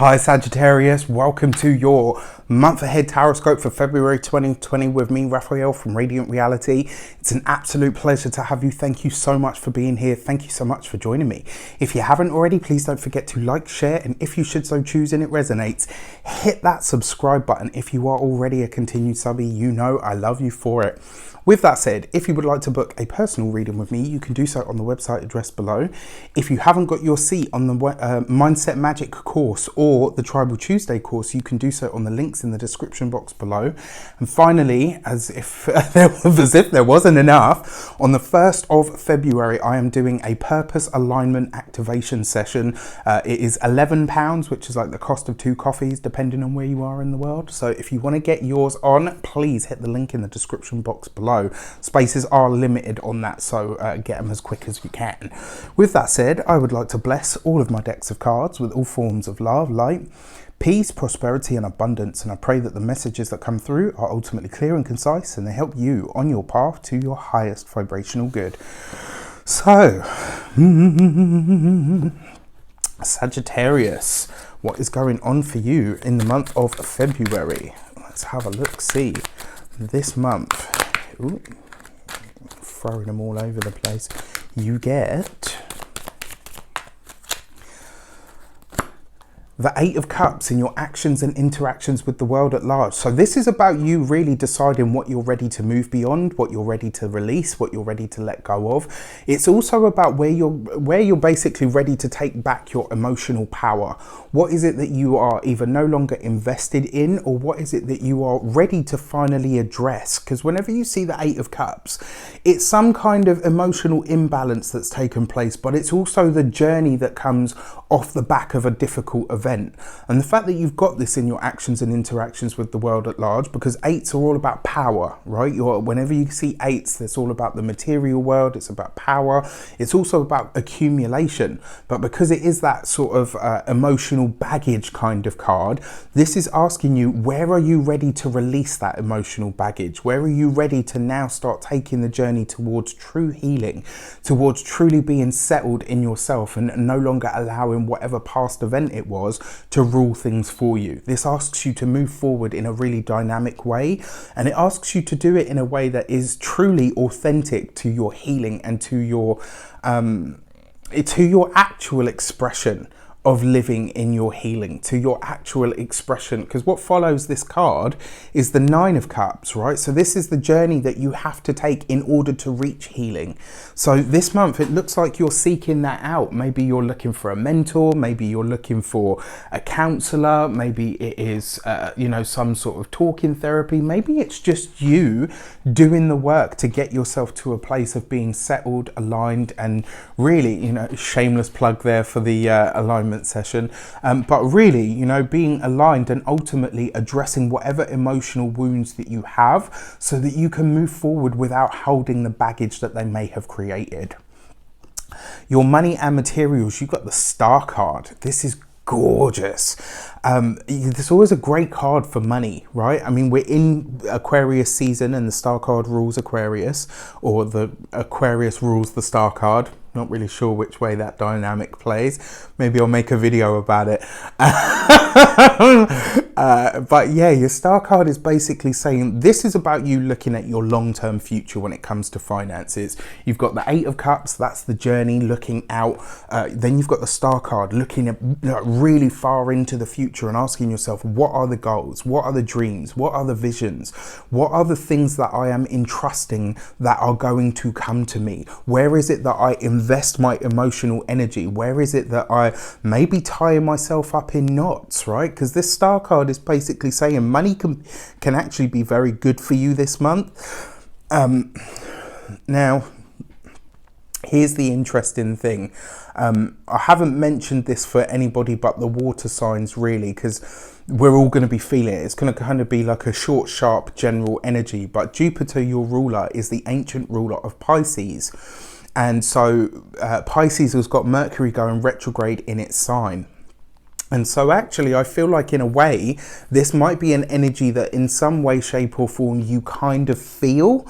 Hi Sagittarius, welcome to your month ahead Horoscope for February 2020 with me, Raphael from Reydiant Reality. It's an absolute pleasure to have you. Thank you so much for being here. Thank you so much for joining me. If you haven't already, please don't forget to like, share, and if you should so choose and it resonates, hit that subscribe button. If you are already a continued subby, you know I love you for it. With that said, if you would like to book a personal reading with me, you can do so on the website address below. If you haven't got your seat on the Mindset Magic course or the Tribal Tuesday course, you can do so on the links in the description box below. And finally, as if there wasn't enough, on the 1st of February, I am doing a purpose alignment activation session. It is £11, which is like the cost of 2 coffees, depending on where you are in the world. So if you want to get yours on, please hit the link in the description box below. Spaces are limited on that, so get them as quick as you can. With that said, I would like to bless all of my decks of cards with all forms of love, light, peace, prosperity and abundance, and I pray that the messages that come through are ultimately clear and concise and they help you on your path to your highest vibrational good. So Sagittarius, what is going on for you in the month of February? Let's have a look, see. This month, ooh, throwing them all over the place, you get the 8 of Cups in your actions and interactions with the world at large. So this is about you really deciding what you're ready to move beyond, what you're ready to release, what you're ready to let go of. It's also about where you're basically ready to take back your emotional power. What is it that you are either no longer invested in, or what is it that you are ready to finally address? Because whenever you see the 8 of Cups, it's some kind of emotional imbalance that's taken place, but it's also the journey that comes off the back of a difficult event. And the fact that you've got this in your actions and interactions with the world at large, because 8s are all about power, right? Whenever you see 8s, it's all about the material world, it's about power, it's also about accumulation. But because it is that sort of emotional baggage kind of card, this is asking you, where are you ready to release that emotional baggage? Where are you ready to now start taking the journey towards true healing, towards truly being settled in yourself and no longer allowing whatever past event it was to rule things for you? This asks you to move forward in a really dynamic way, and it asks you to do it in a way that is truly authentic to your healing and to your actual expression of living in your healing, to your actual expression. Because what follows this card is the 9 of Cups, right? So this is the journey that you have to take in order to reach healing. So this month it looks like you're seeking that out. Maybe you're looking for a mentor, maybe you're looking for a counselor, maybe it is some sort of talking therapy, maybe it's just you doing the work to get yourself to a place of being settled, aligned, and really, shameless plug there for the alignment session, but really, being aligned and ultimately addressing whatever emotional wounds that you have so that you can move forward without holding the baggage that they may have created. Your money and materials, you've got the Star card. This is gorgeous. There's always a great card for money, right? I mean, we're in Aquarius season and the Star card rules Aquarius, or the Aquarius rules the Star card. Not really sure which way that dynamic plays. Maybe I'll make a video about it. But yeah, your Star card is basically saying this is about you looking at your long-term future when it comes to finances. You've got the 8 of Cups, that's the journey, looking out. Then you've got the Star card, looking at really far into the future and asking yourself, what are the goals? What are the dreams? What are the visions? What are the things that I am entrusting that are going to come to me? Where is it that I invest my emotional energy? Where is it that I may be tying myself up in knots, right? Because this Star card is basically saying money can actually be very good for you this month. Now, here's the interesting thing. I haven't mentioned this for anybody but the water signs, really, because we're all going to be feeling it. It's going to kind of be like a short, sharp general energy. But Jupiter, your ruler, is the ancient ruler of Pisces. And so Pisces has got Mercury going retrograde in its sign. And so actually, I feel like in a way, this might be an energy that in some way, shape or form, you kind of feel.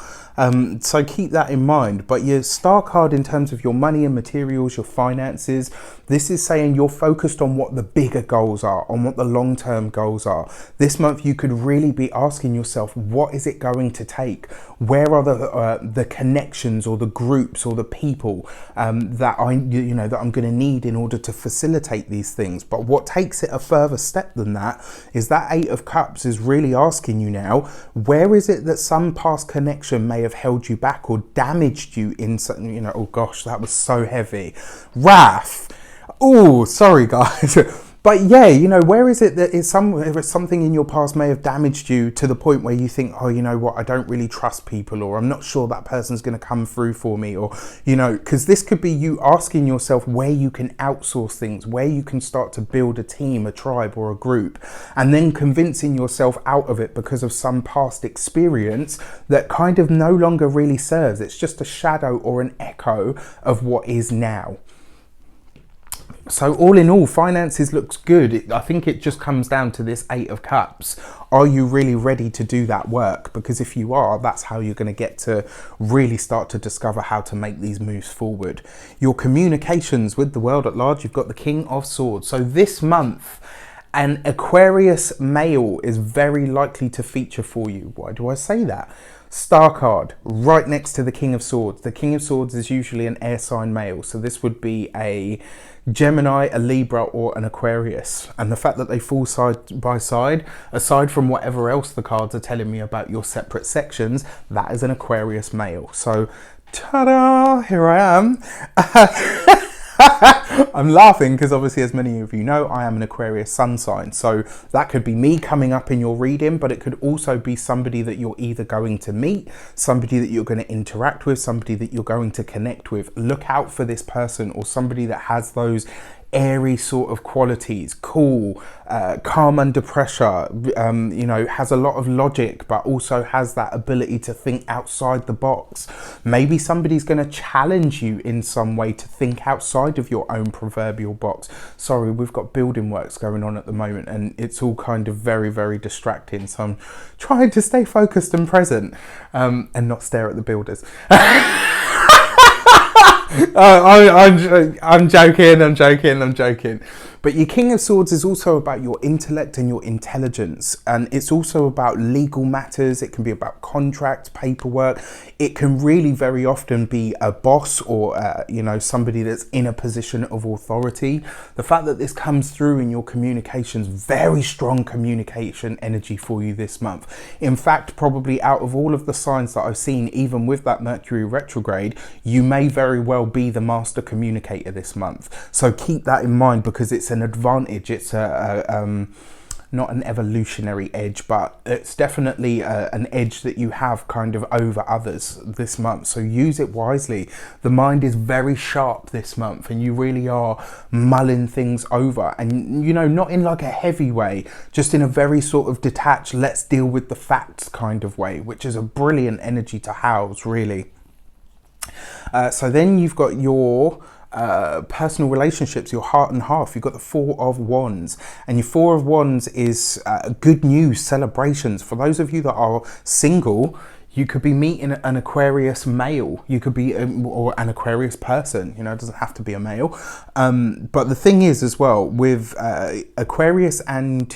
So keep that in mind. But your star card in terms of your money and materials, your finances, this is saying you're focused on what the bigger goals are, on what the long-term goals are. This month, you could really be asking yourself, what is it going to take? Where are the connections or the groups or the people that I'm going to need in order to facilitate these things? But what takes it a further step than that is that Eight of Cups is really asking you now, where is it that some past connection may have held you back or damaged you in something, oh gosh, that was so heavy. Wrath. Oh, sorry guys. But yeah, where is it that something in your past may have damaged you to the point where you think, oh, you know what, I don't really trust people, or I'm not sure that person's going to come through for me, or, because this could be you asking yourself where you can outsource things, where you can start to build a team, a tribe or a group, and then convincing yourself out of it because of some past experience that kind of no longer really serves. It's just a shadow or an echo of what is now. So all in all, finances looks good. I think it just comes down to this Eight of Cups. Are you really ready to do that work? Because if you are, that's how you're going to get to really start to discover how to make these moves forward. Your communications with the world at large, you've got the King of Swords. So this month, an Aquarius male is very likely to feature for you. Why do I say that? Star card right next to the King of Swords. The King of Swords is usually an air sign male. So this would be a Gemini, a Libra or an Aquarius. And the fact that they fall side by side, aside from whatever else the cards are telling me about your separate sections, that is an Aquarius male. So ta-da, here I am. I'm laughing because obviously, as many of you know, I am an Aquarius sun sign. So that could be me coming up in your reading, but it could also be somebody that you're either going to meet, somebody that you're going to interact with, somebody that you're going to connect with. Look out for this person or somebody that has those airy sort of qualities, cool, calm under pressure, has a lot of logic, but also has that ability to think outside the box. Maybe somebody's going to challenge you in some way to think outside of your own proverbial box. Sorry, we've got building works going on at the moment and it's all kind of very, very distracting. So I'm trying to stay focused and present and not stare at the builders. I'm joking. But your King of Swords is also about your intellect and your intelligence. And it's also about legal matters. It can be about contracts, paperwork. It can really very often be a boss or, somebody that's in a position of authority. The fact that this comes through in your communications, very strong communication energy for you this month. In fact, probably out of all of the signs that I've seen, even with that Mercury retrograde, you may very well be the master communicator this month. So keep that in mind because it's an advantage. It's not an evolutionary edge, but it's definitely an edge that you have kind of over others this month. So use it wisely. The mind is very sharp this month and you really are mulling things over, and not in like a heavy way, just in a very sort of detached, let's deal with the facts kind of way, which is a brilliant energy to house, really. So then you've got your personal relationships, your heart and half. You've got the Four of Wands, and your Four of Wands is good news, celebrations. For those of you that are single, you could be meeting an Aquarius male. You could be or an Aquarius person. It doesn't have to be a male. But the thing is as well with Aquarius and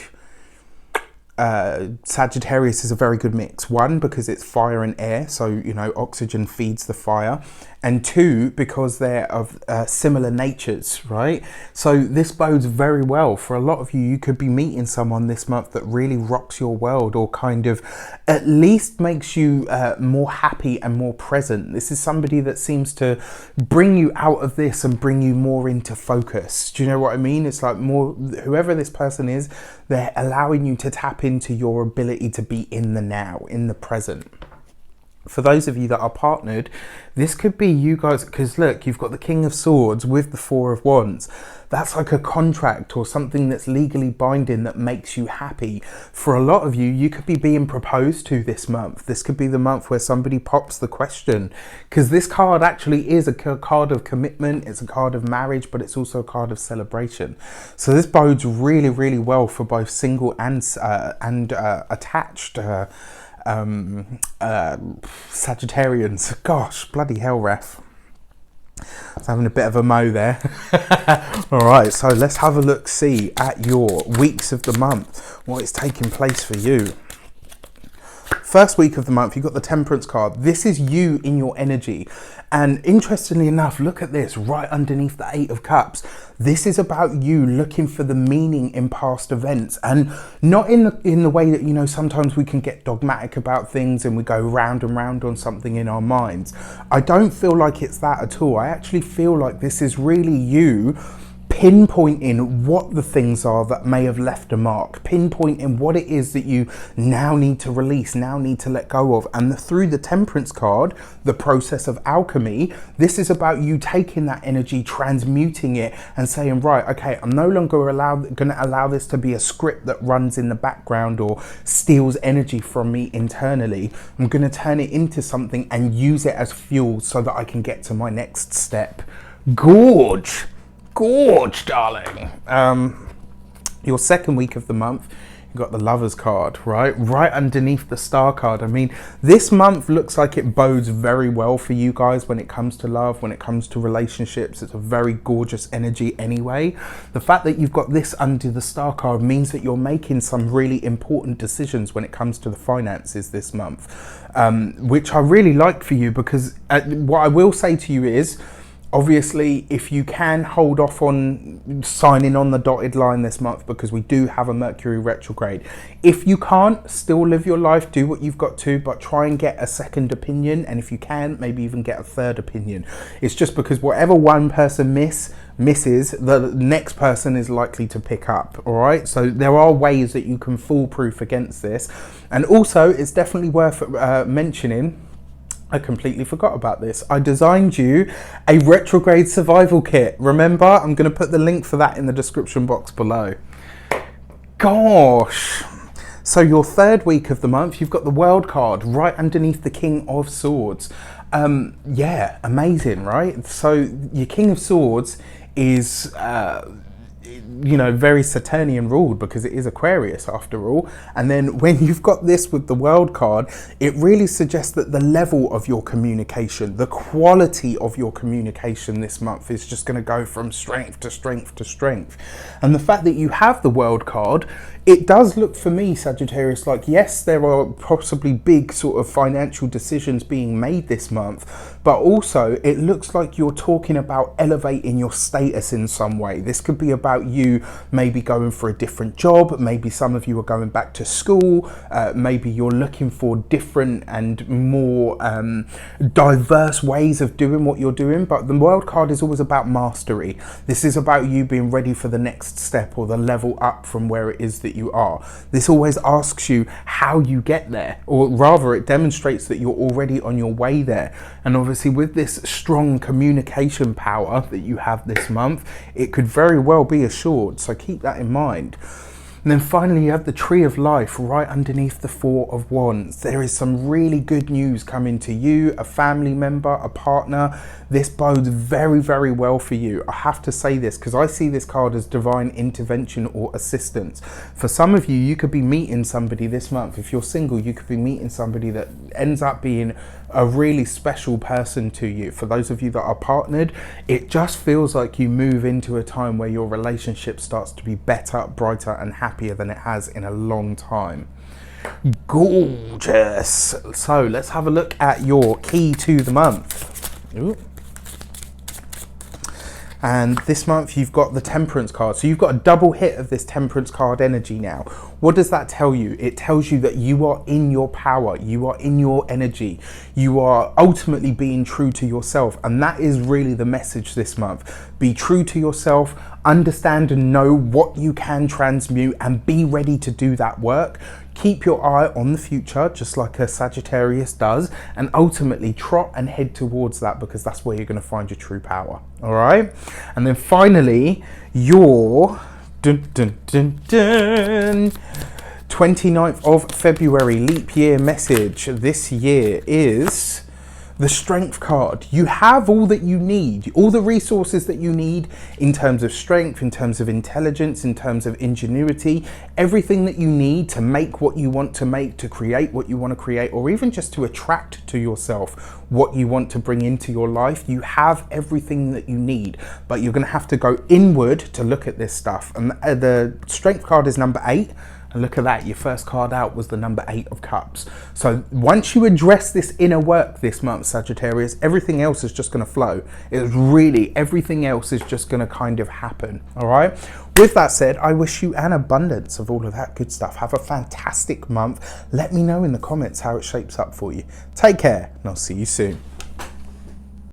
Sagittarius is a very good mix. One, because it's fire and air, so oxygen feeds the fire, and two, because they're of similar natures, right? So this bodes very well for a lot of you. You could be meeting someone this month that really rocks your world, or kind of at least makes you more happy and more present. This is somebody that seems to bring you out of this and bring you more into focus. Do you know what I mean? It's like more, whoever this person is, they're allowing you to tap into your ability to be in the now, in the present. For those of you that are partnered, this could be you guys, because look, you've got the King of Swords with the Four of Wands. That's like a contract or something that's legally binding that makes you happy. For a lot of you, you could be being proposed to this month. This could be the month where somebody pops the question, because this card actually is a card of commitment. It's a card of marriage, but it's also a card of celebration. So this bodes really, really well for both single and attached Sagittarians. Gosh, bloody hell, ref. I was having a bit of a mo there. All right, so let's have a look, see at your weeks of the month, what is taking place for you. First week of the month, you've got the Temperance card. This is you in your energy. And interestingly enough, look at this right underneath the Eight of Cups. This is about you looking for the meaning in past events, and not in the way that, you know, sometimes we can get dogmatic about things and we go round and round on something in our minds. I don't feel like it's that at all. I actually feel like this is really you pinpointing what the things are that may have left a mark, pinpointing what it is that you now need to release, now need to let go of. And through the Temperance card, the process of alchemy, this is about you taking that energy, transmuting it and saying, right, okay, I'm no longer going to allow this to be a script that runs in the background or steals energy from me internally. I'm going to turn it into something and use it as fuel so that I can get to my next step. Gorge, darling. Your second week of the month, you've got the Lovers card, right underneath the Star card. I mean, this month looks like it bodes very well for you guys when it comes to love, when it comes to relationships. It's a very gorgeous energy anyway. The fact that you've got this under the Star card means that you're making some really important decisions when it comes to the finances this month, which I really like for you, because what I will say to you is, obviously, if you can hold off on signing on the dotted line this month, because we do have a Mercury retrograde. If you can't, still live your life, do what you've got to, but try and get a second opinion. And if you can, maybe even get a third opinion. It's just because whatever one person misses, the next person is likely to pick up. All right, so there are ways that you can foolproof against this. And also, it's definitely worth mentioning, I completely forgot about this. I designed you a retrograde survival kit. Remember, I'm going to put the link for that in the description box below. Gosh. So your third week of the month, you've got the World card right underneath the King of Swords. Yeah, amazing, right? So your King of Swords is you know, very Saturnian ruled, because it is Aquarius after all. And then when you've got this with the World card, it really suggests that the level of your communication, the quality of your communication this month is just going to go from strength to strength to strength. And the fact that you have the World card, it does look for me, Sagittarius, like, yes, there are possibly big sort of financial decisions being made this month, but also it looks like you're talking about elevating your status in some way. This could be about you maybe going for a different job. Maybe some of you are going back to school. Maybe you're looking for different and more diverse ways of doing what you're doing. But the World card is always about mastery. This is about you being ready for the next step or the level up from where it is that you are. This always asks you how you get there, or rather it demonstrates that you're already on your way there. And obviously with this strong communication power that you have this month, it could very well be assured, so keep that in mind. And then finally you have the Tree of Life right underneath the Four of Wands. There is some really good news coming to you, a family member, a partner. This bodes very, very well for you. I have to say this because I see this card as divine intervention or assistance. For some of you, you could be meeting somebody this month. If you're single, you could be meeting somebody that ends up being a really special person to you. For those of you that are partnered, it just feels like you move into a time where your relationship starts to be better, brighter and happier than it has in a long time. Gorgeous. So let's have a look at your key to the month. Ooh. And this month you've got the Temperance card. So you've got a double hit of this Temperance card energy now. What does that tell you? It tells you that you are in your power. You are in your energy. You are ultimately being true to yourself. And that is really the message this month. Be true to yourself. understand and know what you can transmute and be ready to do that work. Keep your eye on the future, just like a Sagittarius does, and ultimately trot and head towards that, because that's where you're going to find your true power. All right. And then finally, your 29th of February leap year message this year is the Strength card. You have all that you need, all the resources that you need in terms of strength, in terms of intelligence, in terms of ingenuity, everything that you need to make what you want to make, to create what you want to create, or even just to attract to yourself what you want to bring into your life. You have everything that you need, but you're going to have to go inward to look at this stuff. And the Strength card is number 8. And look at that, your first card out was the number 8 of Cups. So once you address this inner work this month, Sagittarius, everything else is just going to flow. It's really, everything else is just going to kind of happen. All right. With that said, I wish you an abundance of all of that good stuff. Have a fantastic month. Let me know in the comments how it shapes up for you. Take care, and I'll see you soon.